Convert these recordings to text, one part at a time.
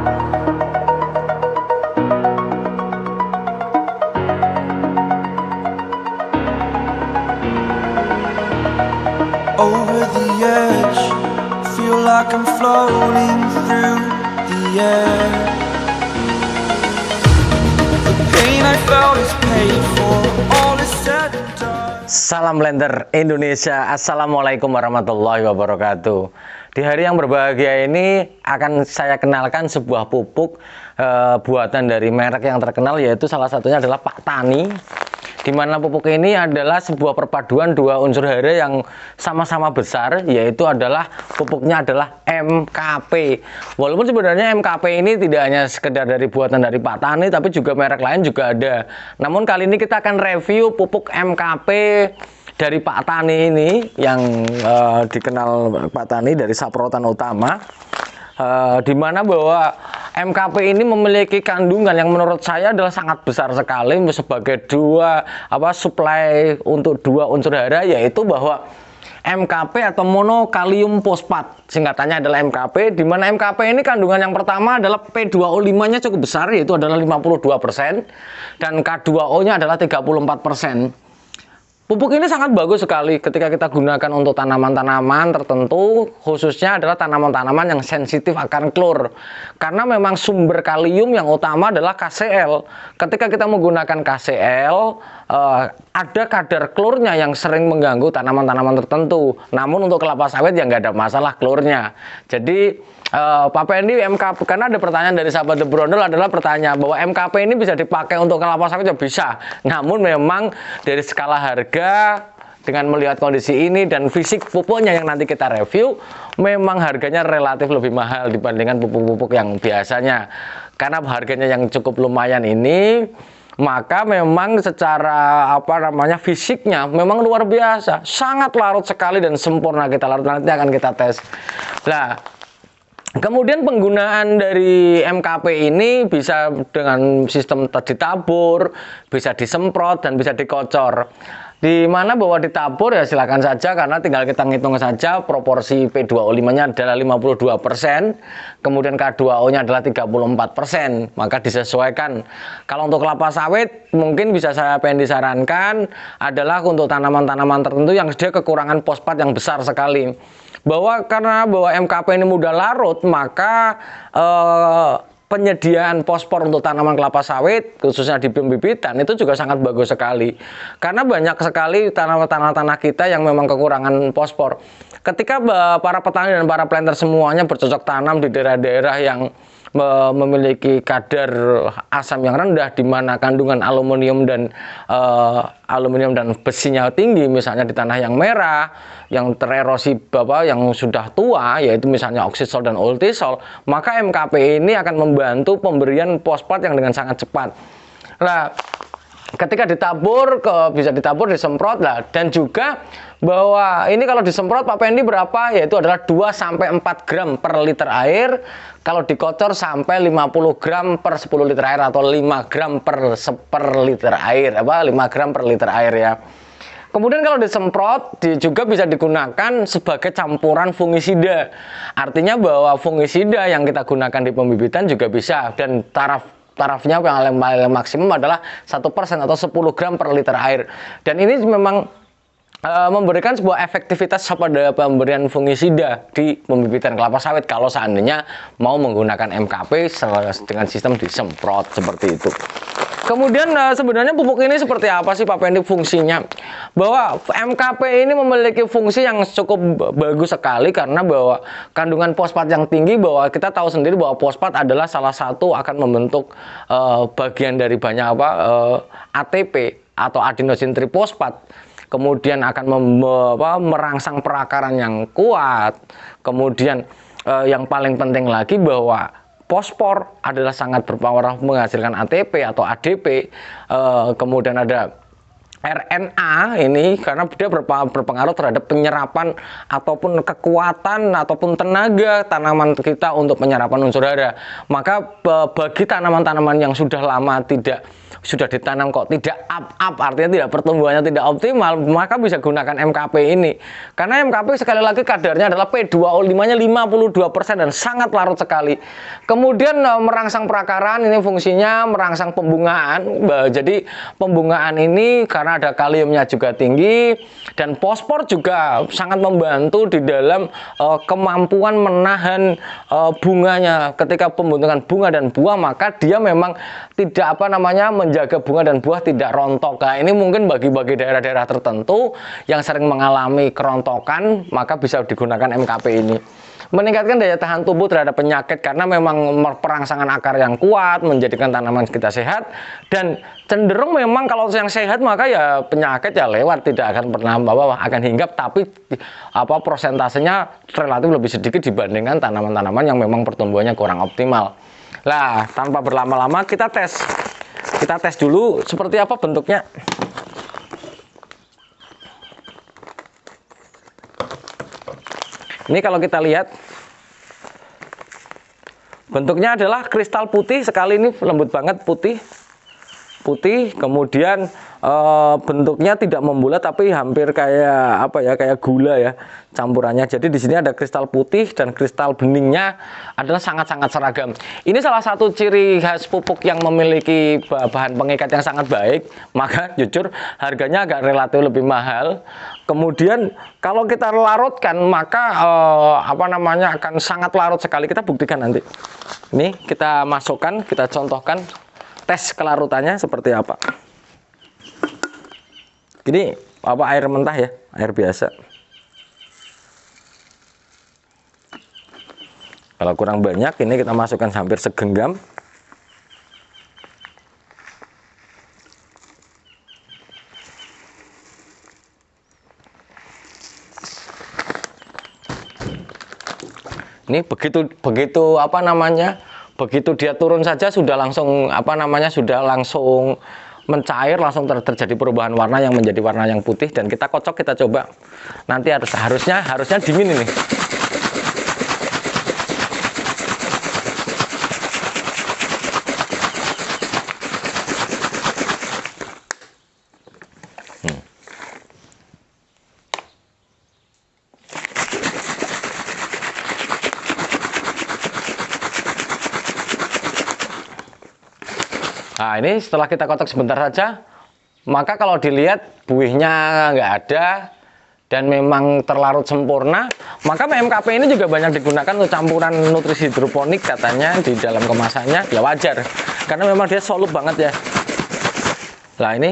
Over the edge, feel like I'm floating through the air. The pain I felt is paid for, all is said and done. Salam Blender Indonesia, Assalamualaikum warahmatullahi wabarakatuh. Di hari yang berbahagia ini akan saya kenalkan sebuah pupuk buatan dari merek yang terkenal, yaitu salah satunya adalah Pak Tani. Di mana pupuk ini adalah sebuah perpaduan dua unsur hara yang sama-sama besar, yaitu adalah pupuknya adalah MKP. Walaupun sebenarnya MKP ini tidak hanya sekedar dari buatan dari Pak Tani, tapi juga merek lain juga ada. Namun kali ini kita akan review pupuk MKP dari Pak Tani ini yang dikenal Pak Tani dari Saprotan Utama. Di mana bahwa MKP ini memiliki kandungan yang menurut saya adalah sangat besar sekali sebagai supply untuk dua unsur hara, yaitu bahwa MKP atau monokalium fosfat, singkatannya adalah MKP, di mana MKP ini kandungan yang pertama adalah P2O5-nya cukup besar, yaitu adalah 52%, dan K2O-nya adalah 34%. Pupuk ini sangat bagus sekali ketika kita gunakan untuk tanaman-tanaman tertentu, khususnya adalah tanaman-tanaman yang sensitif akan klor. Karena memang sumber kalium yang utama adalah KCl. Ketika kita menggunakan KCl, ada kadar klornya yang sering mengganggu tanaman-tanaman tertentu. Namun untuk kelapa sawit ya nggak ada masalah klornya. Jadi Pak Pendi, MKP, karena ada pertanyaan dari sahabat The Brondel adalah pertanyaan bahwa MKP ini bisa dipakai untuk kelapa sawit ya bisa. Namun memang dari skala harga dengan melihat kondisi ini dan fisik pupuknya yang nanti kita review, memang harganya relatif lebih mahal dibandingkan pupuk-pupuk yang biasanya. Karena harganya yang cukup lumayan ini, maka memang secara fisiknya memang luar biasa, sangat larut sekali dan sempurna. Kita larut, nanti akan kita tes. Nah, kemudian penggunaan dari MKP ini bisa dengan sistem ditabur, bisa disemprot, dan bisa dikocor. Di mana bahwa ditabur ya silakan saja, karena tinggal kita ngitung saja proporsi P2O5-nya adalah 52%, kemudian K2O-nya adalah 34%, maka disesuaikan. Kalau untuk kelapa sawit mungkin bisa saya disarankan adalah untuk tanaman-tanaman tertentu yang dia kekurangan fosfat yang besar sekali. Karena MKP ini mudah larut, maka penyediaan fosfor untuk tanaman kelapa sawit khususnya di pembibitan itu juga sangat bagus sekali. Karena banyak sekali tanah-tanah kita yang memang kekurangan fosfor. Ketika para petani dan para planter semuanya bercocok tanam di daerah-daerah yang memiliki kadar asam yang rendah, di mana kandungan aluminium dan besinya tinggi, misalnya di tanah yang merah, yang tererosi yang sudah tua, yaitu misalnya oksisol dan ultisol, maka MKP ini akan membantu pemberian fosfat yang dengan sangat cepat. Nah, ketika ditabur, bisa ditabur, disemprot lah, dan juga bahwa ini kalau disemprot Pak Pendi berapa, yaitu adalah 2-4 gram per liter air. Kalau dikocor sampai 50 gram per 10 liter air, atau 5 gram per liter air, 5 gram per liter air ya. Kemudian kalau disemprot juga bisa digunakan sebagai campuran fungisida. Artinya bahwa fungisida yang kita gunakan di pembibitan juga bisa, dan tarafnya yang paling maksimum adalah 1% atau 10 gram per liter air. Dan ini memang memberikan sebuah efektivitas pada pemberian fungisida di pembibitan kelapa sawit kalau seandainya mau menggunakan MKP dengan sistem disemprot seperti itu. Kemudian sebenarnya pupuk ini seperti apa sih Pak Pendi fungsinya? Bahwa MKP ini memiliki fungsi yang cukup bagus sekali, karena bahwa kandungan fosfat yang tinggi, bahwa kita tahu sendiri bahwa fosfat adalah salah satu akan membentuk bagian dari banyak ATP atau adenosin trifosfat. Kemudian akan merangsang perakaran yang kuat. Kemudian yang paling penting lagi bahwa fosfor adalah sangat berpengaruh menghasilkan ATP atau ADP. Kemudian ada RNA ini karena dia berpengaruh terhadap penyerapan ataupun kekuatan ataupun tenaga tanaman kita untuk penyerapan unsur hara. Maka bagi tanaman-tanaman yang sudah lama tidak sudah ditanam kok tidak up, artinya tidak pertumbuhannya tidak optimal, maka bisa gunakan MKP ini. Karena MKP sekali lagi kadarnya adalah P2O5-nya 52% dan sangat larut sekali. Kemudian merangsang perakaran, ini fungsinya merangsang pembungaan. Jadi pembungaan ini karena ada kaliumnya juga tinggi, dan fosfor juga sangat membantu di dalam kemampuan menahan bunganya. Ketika pembentukan bunga dan buah, maka dia memang tidak menjaga bunga dan buah tidak rontok. Nah, ini mungkin bagi daerah-daerah tertentu yang sering mengalami kerontokan, maka bisa digunakan MKP ini. Meningkatkan daya tahan tubuh terhadap penyakit karena memang perangsangan akar yang kuat menjadikan tanaman kita sehat, dan cenderung memang kalau yang sehat maka ya penyakit ya lewat, tidak akan pernah akan hinggap, tapi prosentasenya relatif lebih sedikit dibandingkan tanaman-tanaman yang memang pertumbuhannya kurang optimal. Lah, tanpa berlama-lama kita tes dulu seperti apa bentuknya. Ini kalau kita lihat bentuknya adalah kristal putih sekali, ini lembut banget, putih, kemudian bentuknya tidak membulat tapi hampir kayak kayak gula ya campurannya. Jadi di sini ada kristal putih dan kristal beningnya adalah sangat-sangat seragam. Ini salah satu ciri khas pupuk yang memiliki bahan pengikat yang sangat baik, maka jujur harganya agak relatif lebih mahal. Kemudian kalau kita larutkan maka akan sangat larut sekali. Kita buktikan nanti. Ini kita masukkan, kita contohkan tes kelarutannya seperti apa. Ini air mentah ya, air biasa. Kalau kurang banyak, ini kita masukkan hampir segenggam. Ini begitu dia turun saja sudah langsung sudah langsung mencair, langsung terjadi perubahan warna yang menjadi warna yang putih, dan kita kocok, kita coba. Nanti harusnya dingin ini. Nah, ini setelah kita kotak sebentar saja, maka kalau dilihat buihnya nggak ada dan memang terlarut sempurna, maka MKP ini juga banyak digunakan untuk campuran nutrisi hidroponik katanya di dalam kemasannya. Ya wajar, karena memang dia soluble banget ya. Nah, ini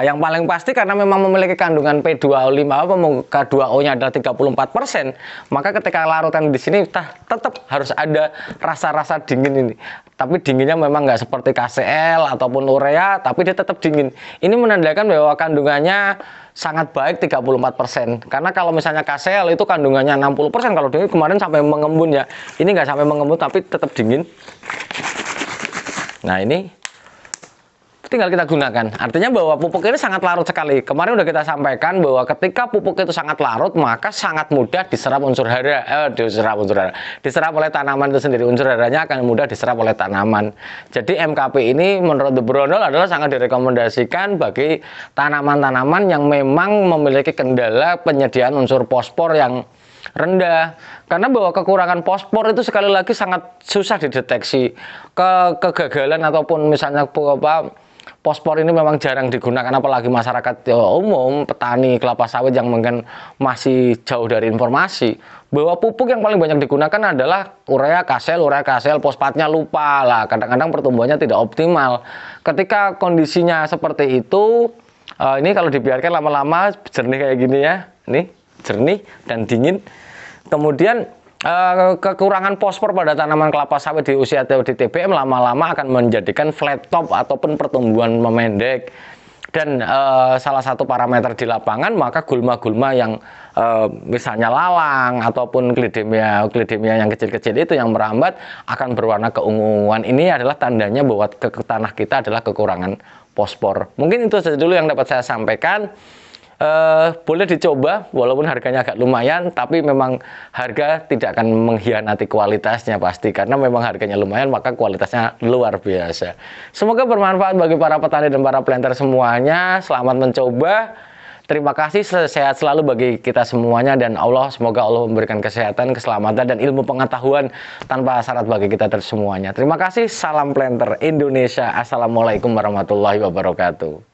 yang paling pasti karena memang memiliki kandungan P2O5, K2O-nya adalah 34%, maka ketika larutan di sini tetap harus ada rasa-rasa dingin ini. Tapi dinginnya memang nggak seperti KCl ataupun urea, tapi dia tetap dingin. Ini menandakan bahwa kandungannya sangat baik, 34%. Karena kalau misalnya KCl itu kandungannya 60%, kalau dingin kemarin sampai mengembun ya. Ini nggak sampai mengembun tapi tetap dingin. Nah, ini tinggal kita gunakan. Artinya bahwa pupuk ini sangat larut sekali. Kemarin udah kita sampaikan bahwa ketika pupuk itu sangat larut, maka sangat mudah diserap unsur hara. Diserap oleh tanaman itu sendiri. Unsur haranya akan mudah diserap oleh tanaman. Jadi MKP ini menurut The Brondol adalah sangat direkomendasikan bagi tanaman-tanaman yang memang memiliki kendala penyediaan unsur fosfor yang rendah. Karena bahwa kekurangan fosfor itu sekali lagi sangat susah dideteksi. Kegagalan ataupun misalnya fosfor ini memang jarang digunakan, apalagi masyarakat umum, petani kelapa sawit yang mungkin masih jauh dari informasi bahwa pupuk yang paling banyak digunakan adalah urea KCl, fosfatnya lupa lah. Kadang-kadang pertumbuhannya tidak optimal. Ketika kondisinya seperti itu, ini kalau dibiarkan lama-lama jernih kayak gini ya, ini jernih dan dingin. Kemudian kekurangan fosfor pada tanaman kelapa sawit di usia di TBM lama-lama akan menjadikan flat top ataupun pertumbuhan memendek. Dan salah satu parameter di lapangan, maka gulma-gulma yang misalnya lalang ataupun klidemia yang kecil-kecil itu yang merambat akan berwarna keunguan. Ini adalah tandanya bahwa tanah kita adalah kekurangan fosfor. Mungkin itu saja dulu yang dapat saya sampaikan. boleh dicoba walaupun harganya agak lumayan, tapi memang harga tidak akan mengkhianati kualitasnya pasti, karena memang harganya lumayan maka kualitasnya luar biasa. Semoga bermanfaat bagi para petani dan para planter semuanya. Selamat mencoba. Terima kasih, sehat selalu bagi kita semuanya, dan semoga Allah memberikan kesehatan, keselamatan, dan ilmu pengetahuan tanpa syarat bagi kita semuanya. Terima kasih, salam planter Indonesia. Assalamualaikum warahmatullahi wabarakatuh.